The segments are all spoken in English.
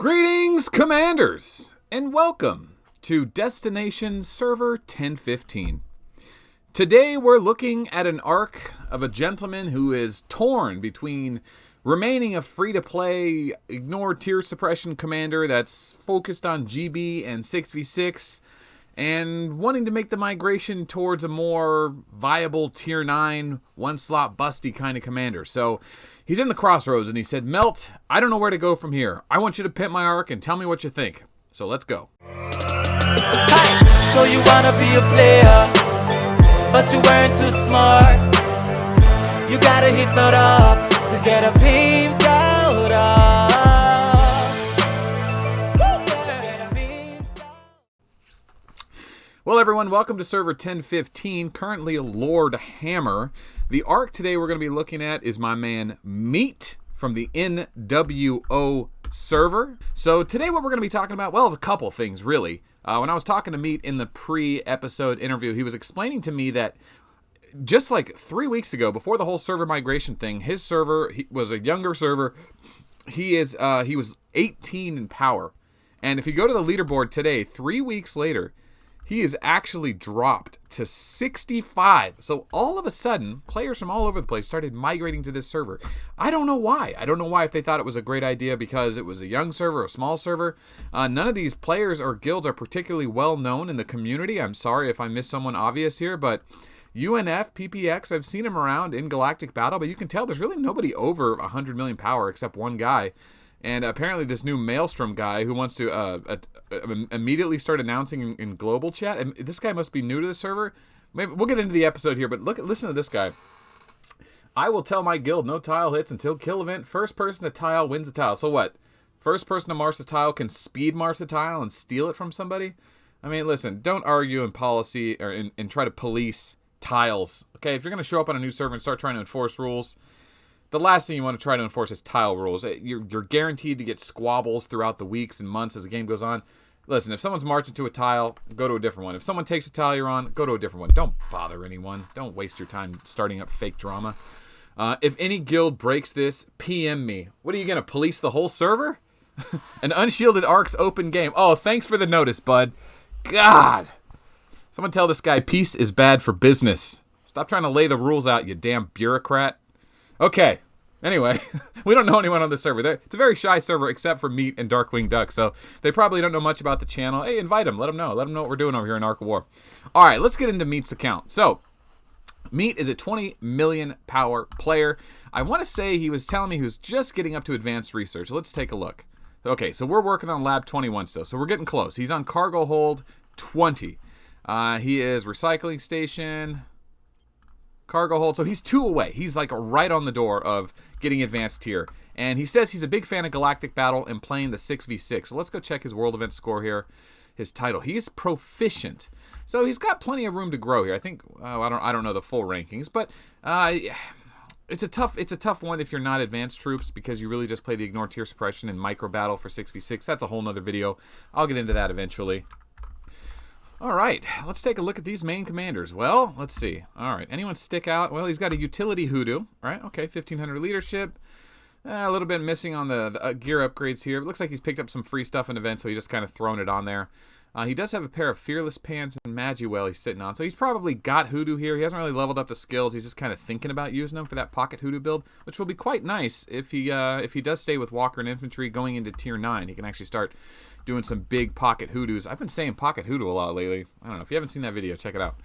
Greetings, Commanders, and welcome to Destination Server 1015. Today we're looking at an arc of a gentleman who is torn between remaining a free-to-play, ignore tier suppression commander that's focused on GB and 6v6, and wanting to make the migration towards a more viable tier 9, one-slot busty kind of commander. So he's in the crossroads, and he said, Melt, I don't know where to go from here. I want you to pimp my arc and tell me what you think. So let's go. So you wanna be a player, but you weren't too smart. You gotta hit Melt up to get a pimped out arc. Well, everyone, welcome to Server 1015, currently Lord Hammer. The arc today we're going to be looking at is my man Meat from the NWO server. So today what we're going to be talking about, well, is a couple things, really. When I was talking to Meat in the pre-episode interview, he was explaining to me that just like 3 weeks ago, before the whole server migration thing, his server was a younger server. He was 18 in power. And if you go to the leaderboard today, 3 weeks later, he is actually dropped to 65. So all of a sudden, players from all over the place started migrating to this server. I don't know why. I don't know why, if they thought it was a great idea because it was a young server, a small server. None of these players or guilds are particularly well known in the community. I'm sorry if I missed someone obvious here, but UNF, PPX, I've seen him around in Galactic Battle, but you can tell there's really nobody over 100 million power except one guy. And apparently this new Maelstrom guy who wants to immediately start announcing in global chat. And this guy must be new to the server. Maybe we'll get into the episode here, but listen to this guy. I will tell my guild no tile hits until kill event. First person to tile wins the tile. So what? First person to march the tile can speed march the tile and steal it from somebody? I mean, listen, don't argue in policy or and try to police tiles. Okay, if you're going to show up on a new server and start trying to enforce rules, the last thing you want to try to enforce is tile rules. You're guaranteed to get squabbles throughout the weeks and months as the game goes on. Listen, if someone's marching to a tile, go to a different one. If someone takes a tile you're on, go to a different one. Don't bother anyone. Don't waste your time starting up fake drama. If any guild breaks this, PM me. What are you going to police the whole server? An unshielded arc's open game. Oh, thanks for the notice, bud. God. Someone tell this guy peace is bad for business. Stop trying to lay the rules out, you damn bureaucrat. Okay, anyway, we don't know anyone on this server. It's a very shy server except for Meat and Darkwing Duck, so they probably don't know much about the channel. Hey, invite them. Let them know. Let them know what we're doing over here in Arc of War. All right, let's get into Meat's account. So, Meat is a 20 million power player. I want to say he was telling me he was just getting up to advanced research. Let's take a look. Okay, so we're working on Lab 21 still, so we're getting close. He's on Cargo Hold 20. He is Recycling Station, Cargo Hold, so he's 2 away. He's like right on the door of getting advanced tier. And he says he's a big fan of Galactic Battle and playing the 6v6. So let's go check his world event score here. His title. He is proficient. So he's got plenty of room to grow here. I think I don't know the full rankings, but it's a tough one if you're not advanced troops because you really just play the ignore tier suppression and micro battle for 6v6. That's a whole nother video. I'll get into that eventually. All right, let's take a look at these main commanders. Well, let's see. All right, anyone stick out? Well, he's got a utility hoodoo, right? Okay, 1500 leadership. A little bit missing on the gear upgrades here. It looks like he's picked up some free stuff in events, so he's just kind of thrown it on there. He does have a pair of Fearless Pants and Magiwell he's sitting on, so he's probably got hoodoo here. He hasn't really leveled up the skills. He's just kind of thinking about using them for that pocket hoodoo build, which will be quite nice if he does stay with Walker and Infantry going into tier 9. He can actually start doing some big pocket hoodoos. I've been saying pocket hoodoo a lot lately. I don't know. If you haven't seen that video, check it out.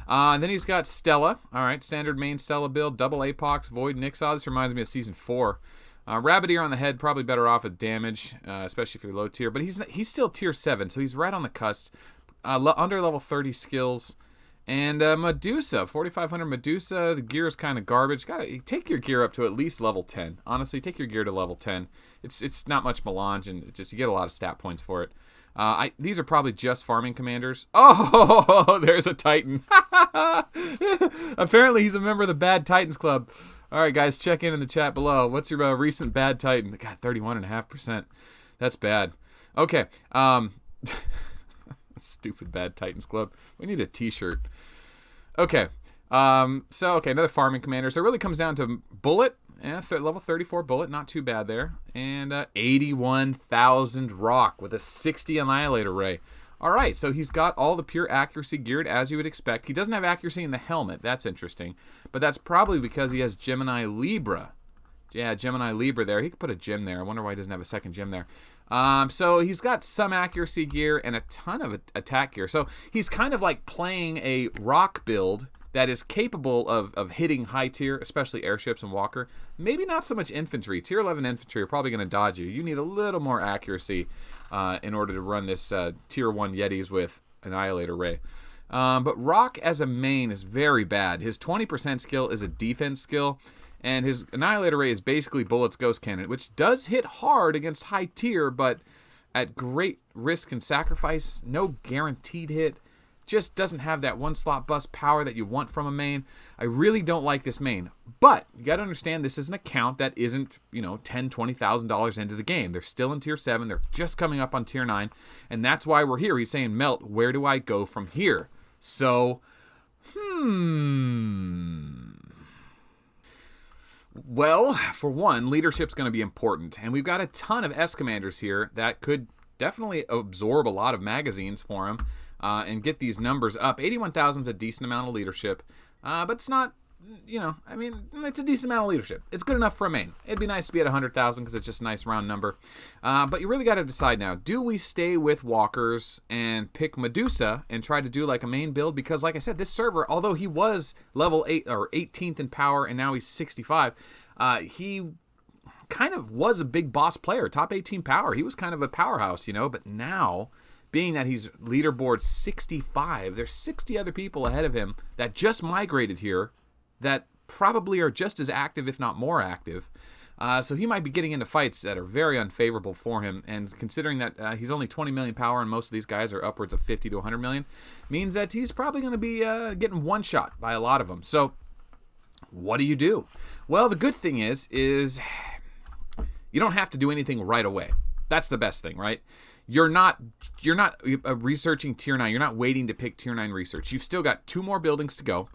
And then he's got Stella. All right, standard main Stella build, double Apox, Void, Nixod. This reminds me of Season 4. Rabbit Ear on the head, probably better off with damage, especially if you're low tier. But he's still tier 7, so he's right on the cusp. Under level 30 skills. And Medusa, 4500 Medusa. The gear is kind of garbage. Take your gear up to at least level 10. Honestly, take your gear to level 10. It's not much melange, and you get a lot of stat points for it. These are probably just farming commanders. Oh, there's a Titan. Apparently, he's a member of the Bad Titans Club. All right, guys, check in the chat below. What's your recent Bad Titan? God, 31.5%. That's bad. Okay. Stupid Bad Titans Club. We need a t-shirt. Okay. Okay, another farming commander. So it really comes down to Bullet level 34 bullet, not too bad there. And 81,000 rock with a 60 Annihilator Ray. All right, so he's got all the pure accuracy geared as you would expect. He doesn't have accuracy in the helmet. That's interesting. But that's probably because he has Gemini Libra. Yeah, Gemini Libra there. He could put a gem there. I wonder why he doesn't have a second gem there. So he's got some accuracy gear and a ton of attack gear. So he's kind of like playing a rock build that is capable of hitting high tier, especially airships and walker. Maybe not so much infantry. Tier 11 infantry are probably going to dodge you. You need a little more accuracy in order to run this tier 1 Yetis with Annihilator Ray. But rock as a main is very bad. His 20% skill is a defense skill, and his Annihilator Ray is basically bullets ghost cannon, which does hit hard against high tier, but at great risk and sacrifice. No guaranteed hit. Just doesn't have that one slot bust power that you want from a main. I really don't like this main. But you got to understand, this is an account that isn't, $10,000, $20,000 into the game. They're still in tier 7. They're just coming up on tier 9. And that's why we're here. He's saying, Melt, where do I go from here? So, Well, for one, leadership's going to be important. And we've got a ton of S-Commanders here that could definitely absorb a lot of magazines for him. And get these numbers up. 81,000 is a decent amount of leadership, but it's not, it's a decent amount of leadership. It's good enough for a main. It'd be nice to be at 100,000 because it's just a nice round number. But you really got to decide now, do we stay with walkers and pick Medusa and try to do like a main build? Because like I said, this server, although he was level 8 or 18th in power and now he's 65, he kind of was a big boss player, top 18 power. He was kind of a powerhouse, but now, being that he's leaderboard 65, there's 60 other people ahead of him that just migrated here that probably are just as active, if not more active. So he might be getting into fights that are very unfavorable for him. And considering that he's only 20 million power and most of these guys are upwards of 50 to 100 million, means that he's probably going to be getting one shot by a lot of them. So what do you do? Well, the good thing is you don't have to do anything right away. That's the best thing, right? You're not researching tier 9. You're not waiting to pick tier 9 research. You've still got 2 more buildings to go,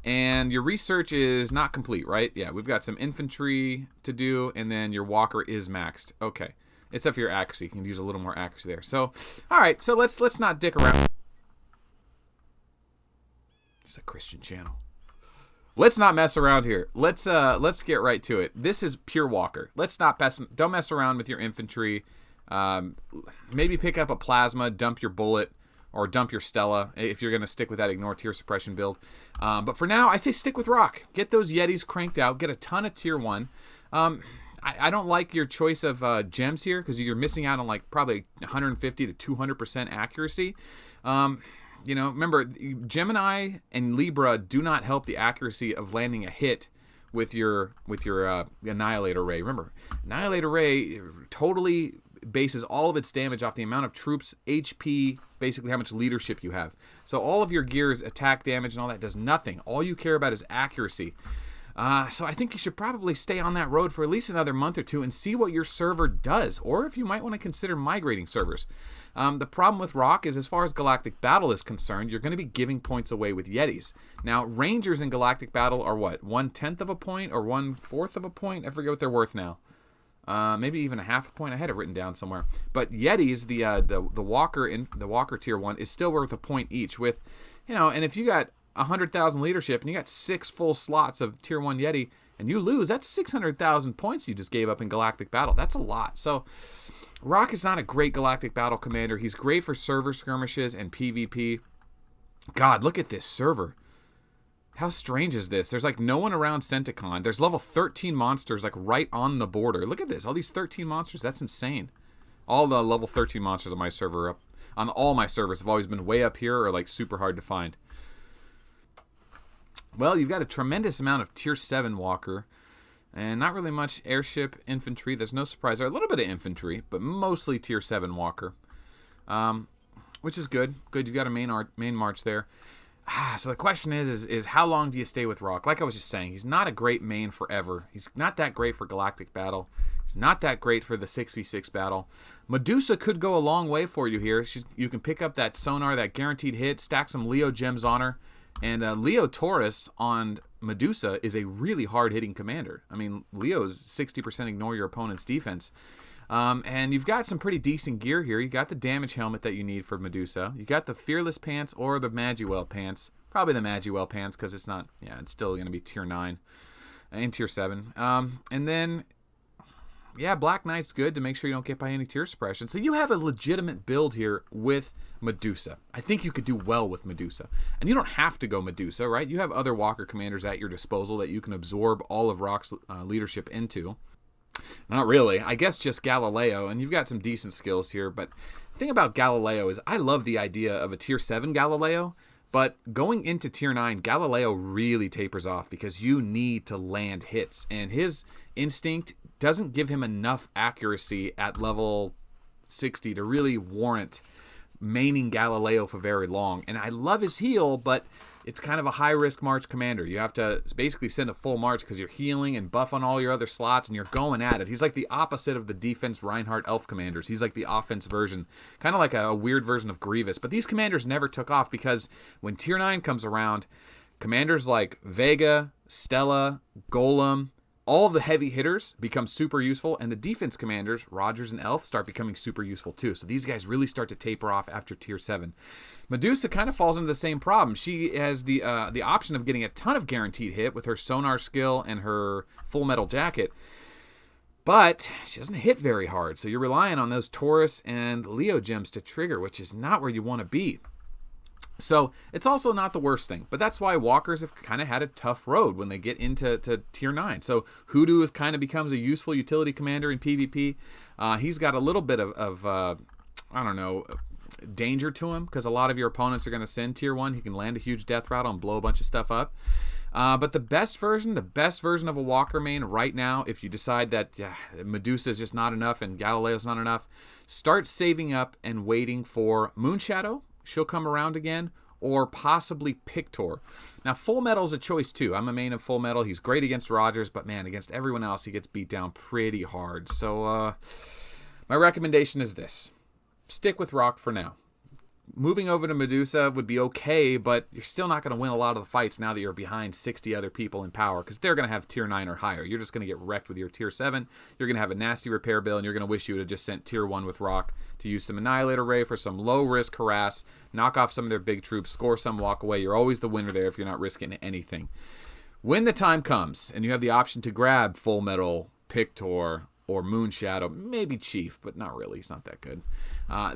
and your research is not complete, right? Yeah, we've got some infantry to do, and then your walker is maxed. Okay, except for your accuracy. You can use a little more accuracy there. So, all right, so let's not dick around. It's a Christian channel. Let's not mess around here. Let's get right to it. This is pure walker. Don't mess around with your infantry. Maybe pick up a plasma, dump your bullet, or dump your Stella if you're going to stick with that ignore tier suppression build. But for now, I say stick with rock. Get those Yetis cranked out. Get a ton of tier 1. I don't like your choice of gems here because you're missing out on like probably 150 to 200% accuracy. Remember, Gemini and Libra do not help the accuracy of landing a hit with your Annihilator Ray. Remember, Annihilator Ray totally bases all of its damage off the amount of troops, HP, basically how much leadership you have. So all of your gears, attack damage and all that does nothing. All you care about is accuracy. So I think you should probably stay on that road for at least another month or 2 and see what your server does, or if you might want to consider migrating servers. The problem with Rock is, as far as Galactic Battle is concerned, you're going to be giving points away with Yetis. Now, Rangers in Galactic Battle are what? 1/10 of a point or 1/4 of a point? I forget what they're worth now. Maybe even a half a point. I had it written down somewhere. But Yetis, the Walker in the Walker tier 1 is still worth a point each. With, and if you got 100,000 leadership and you got 6 full slots of tier 1 Yeti and you lose, that's 600,000 points you just gave up in Galactic Battle. That's a lot. So Rock is not a great Galactic Battle commander. He's great for server skirmishes and PvP. God, look at this server. How strange is this? There's like no one around Centicon. There's level 13 monsters like right on the border. Look at this. All these 13 monsters. That's insane. All the level 13 monsters on my server on all my servers have always been way up here or like super hard to find. Well, you've got a tremendous amount of tier 7 walker and not really much airship infantry. There's no surprise there. A little bit of infantry, but mostly tier 7 walker, which is good. Good. You've got a main march there. So the question is how long do you stay with Rock? Like I was just saying, he's not a great main forever. He's not that great for Galactic Battle. He's not that great for the 6v6 battle. Medusa could go a long way for you here. You can pick up that sonar, that guaranteed hit, stack some Leo gems on her, And Leo Taurus on Medusa is a really hard-hitting commander. I mean, Leo's 60% ignore your opponent's defense. And you've got some pretty decent gear here. You got the damage helmet that you need for Medusa. You got the Fearless pants or the Maggiewell pants. Probably the Maggiewell pants because it's not, it's still going to be tier 9 and tier 7. And then, Black Knight's good to make sure you don't get by any tier suppression. So you have a legitimate build here with Medusa. I think you could do well with Medusa. And you don't have to go Medusa, right? You have other Walker commanders at your disposal that you can absorb all of Rock's leadership into. Not really. I guess just Galileo, and you've got some decent skills here, but the thing about Galileo is I love the idea of a tier 7 Galileo, but going into tier 9, Galileo really tapers off because you need to land hits, and his instinct doesn't give him enough accuracy at level 60 to really warrant maining Galileo for very long. And I love his heal, but it's kind of a high-risk March commander. You have to basically send a full March because you're healing and buff on all your other slots, and you're going at it. He's like the opposite of the defense Reinhardt Elf commanders. He's like the offense version, kind of like a weird version of Grievous. But these commanders never took off because when Tier 9 comes around, commanders like Vega, Stella, Golem, all the heavy hitters become super useful, and the defense commanders, Rogers and Elf, start becoming super useful too. So these guys really start to taper off after tier 7. Medusa kind of falls into the same problem. She has the option of getting a ton of guaranteed hit with her sonar skill and her full metal jacket, but she doesn't hit very hard. So you're relying on those Taurus and Leo gems to trigger, which is not where you want to be. So it's also not the worst thing, but that's why Walkers have kind of had a tough road when they get into tier 9. So Hoodoo is kind of becomes a useful utility commander in PvP. He's got a little bit of danger to him because a lot of your opponents are going to send tier 1. He can land a huge death rattle and blow a bunch of stuff up. But the best version of a Walker main right now, if you decide that Medusa is just not enough and Galileo's not enough, start saving up and waiting for Moonshadow. She'll come around again, or possibly Pictor. Now, Full Metal's a choice, too. I'm a main of Full Metal. He's great against Rogers, but, man, against everyone else, he gets beat down pretty hard. So, my recommendation is this. Stick with Rock for now. Moving over to Medusa would be okay, but you're still not going to win a lot of the fights now that you're behind 60 other people in power, because they're going to have tier 9 or higher. You're just going to get wrecked with your tier 7. You're going to have a nasty repair bill, and you're going to wish you would have just sent tier 1 with Rock to use some Annihilator Ray for some low-risk harass, knock off some of their big troops, score some, walk away. You're always the winner there if you're not risking anything. When the time comes, and you have the option to grab Full Metal, Pictor, or Moonshadow, maybe Chief, but not really. He's not that good.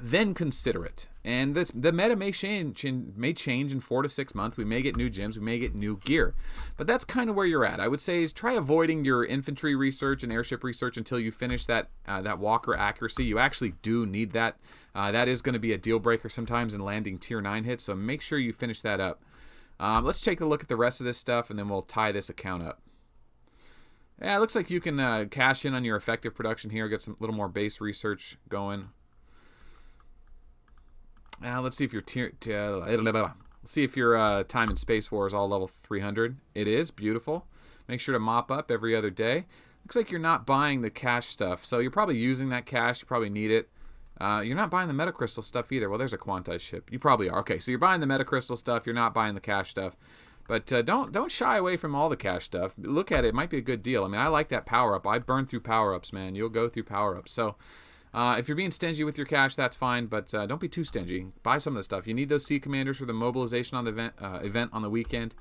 Then consider it. And the meta may change in 4 to 6 months. We may get new gems. We may get new gear. But that's kind of where you're at. I would say is try avoiding your infantry research and airship research until you finish that Walker accuracy. You actually do need that. That is going to be a deal breaker sometimes in landing tier 9 hits, so make sure you finish that up. Let's take a look at the rest of this stuff, and then we'll tie this account up. Yeah, it looks like you can cash in on your effective production here, get some little more base research going. Let's see if your time in Space War is all level 300. It is beautiful. Make sure to mop up every other day. Looks like you're not buying the cash stuff, so you're probably using that cash. You probably need it. You're not buying the Metacrystal stuff either. Well, there's a quantized ship. You probably are. Okay, so you're buying the Metacrystal stuff. You're not buying the cash stuff. But don't shy away from all the cash stuff. Look at it. It might be a good deal. I mean, I like that power-up. I burn through power-ups, man. You'll go through power-ups. So if you're being stingy with your cash, that's fine. But don't be too stingy. Buy some of the stuff. You need those Sea Commanders for the mobilization on the event on the weekend.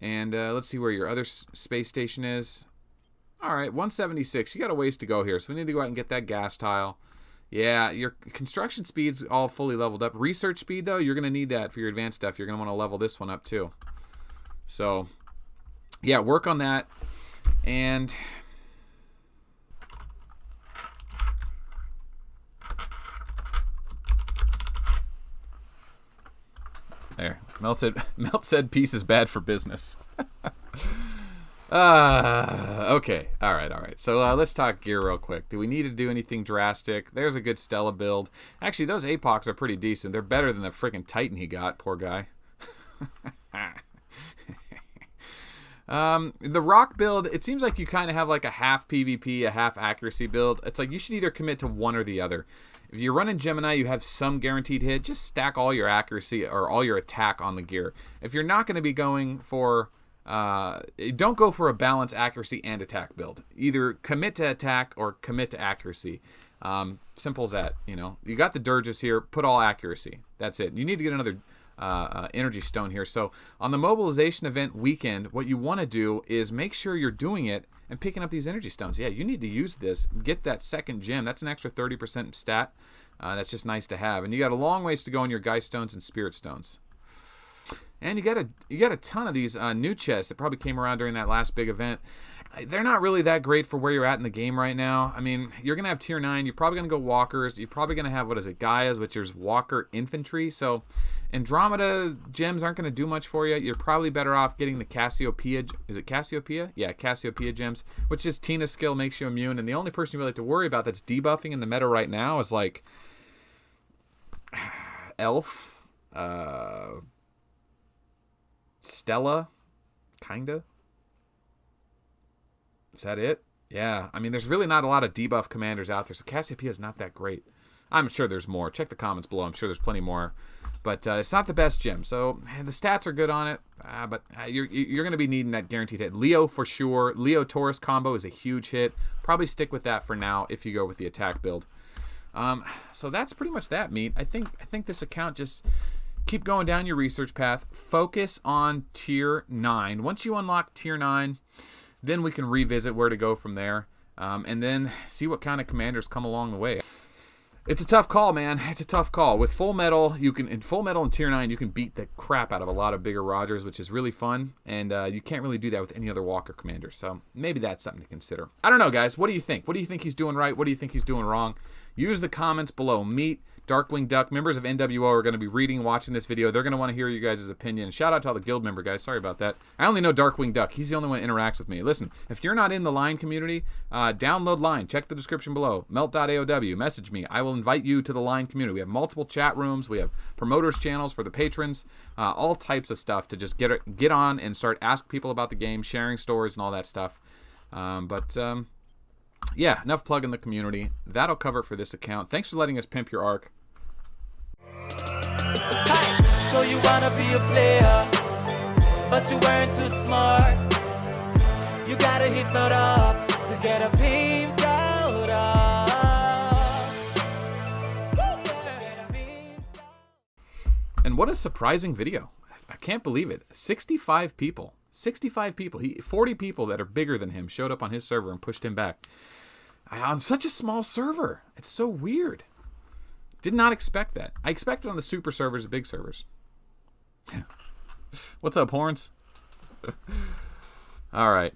And let's see where your other space station is. All right, 176. You got a ways to go here. So we need to go out and get that gas tile. Yeah, your construction speed's all fully leveled up. Research speed, though, you're going to need that for your advanced stuff. You're going to want to level this one up, too. So, yeah, work on that. And there. Melt said peace is bad for business. Okay. All right. So let's talk gear real quick. Do we need to do anything drastic? There's a good Stella build. Actually, those APOCs are pretty decent. They're better than the freaking Titan he got, poor guy. The rock build, it seems like you kind of have like a half PvP, a half accuracy build. It's like you should either commit to one or the other. If you're running Gemini, you have some guaranteed hit. Just stack all your accuracy or all your attack on the gear. If you're not going to be going for... don't go for a balanced accuracy and attack build. Either commit to attack or commit to accuracy. Simple as that. You got the dirges here. Put all accuracy. That's it. You need to get another energy stone here. So on the mobilization event weekend, what you want to do is make sure you're doing it and picking up these energy stones. Yeah, you need to use this. Get that second gem. That's an extra 30% stat. That's just nice to have. And you got a long ways to go on your Geist stones and Spirit stones. And you got a ton of these new chests that probably came around during that last big event. They're not really that great for where you're at in the game right now. I mean, you're going to have tier 9. You're probably going to go walkers. You're probably going to have, Gaias, which is walker infantry. So Andromeda gems aren't going to do much for you. You're probably better off getting the Cassiopeia. Is it Cassiopeia? Yeah, Cassiopeia gems, which is Tina's skill, makes you immune. And the only person you really have to worry about that's debuffing in the meta right now is like Elf, Stella, kinda. Is that it? Yeah. I mean, there's really not a lot of debuff commanders out there, so Cassiopeia is not that great. I'm sure there's more. Check the comments below. I'm sure there's plenty more. But it's not the best gem. So the stats are good on it, but you're going to be needing that guaranteed hit. Leo for sure. Leo Taurus combo is a huge hit. Probably stick with that for now if you go with the attack build. So that's pretty much that, Meat. I think this account just... Keep going down your research path. Focus on tier 9. Once you unlock tier 9, then we can revisit where to go from there. And then see what kind of commanders come along the way. It's a tough call, man. It's a tough call. With Full Metal, in Full Metal and tier 9, you can beat the crap out of a lot of bigger Rogers, which is really fun. And you can't really do that with any other Walker commander. So maybe that's something to consider. I don't know, guys. What do you think? What do you think he's doing right? What do you think he's doing wrong? Use the comments below. Meat, Darkwing Duck, members of NWO are going to be reading and watching this video. They're going to want to hear you guys' opinion. Shout out to all the guild member guys. Sorry about that. I only know Darkwing Duck. He's the only one that interacts with me. Listen, if you're not in the Line community, download Line. Check the description below. Melt AOW. Message me. I will invite you to the Line community. We have multiple chat rooms. We have promoters channels for the patrons. All types of stuff to just get on and start asking people about the game, sharing stories and all that stuff. Yeah, enough plugging the community. That'll cover it for this account. Thanks for letting us pimp your arc. So you wanna be a player, but you weren't too smart. You gotta hit Melt up to get a pimp out And what a surprising video. I can't believe it. 65 people. 65 people. 40 people that are bigger than him showed up on his server and pushed him back. On such a small server. It's so weird. Did not expect that. I expected on the super servers, the big servers. What's up, Horns? All right.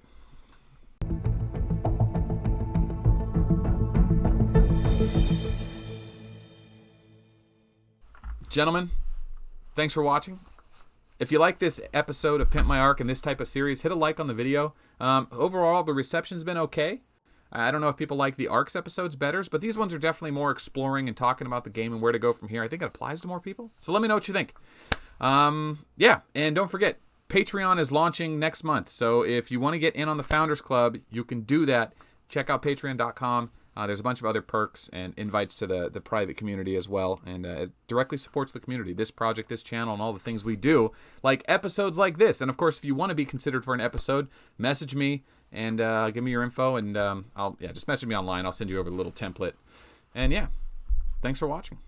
Gentlemen, thanks for watching. If you like this episode of Pimp My Arc and this type of series, hit a like on the video. Overall, the reception's been okay. I don't know if people like the Arcs episodes better, but these ones are definitely more exploring and talking about the game and where to go from here. I think it applies to more people. So let me know what you think. Yeah, and don't forget, Patreon is launching next month. So if you want to get in on the Founders Club, you can do that. Check out patreon.com. There's a bunch of other perks and invites to the private community as well. And it directly supports the community, this project, this channel, and all the things we do, like episodes like this. And, of course, if you want to be considered for an episode, message me and give me your info. And just message me online. I'll send you over a little template. And, yeah, thanks for watching.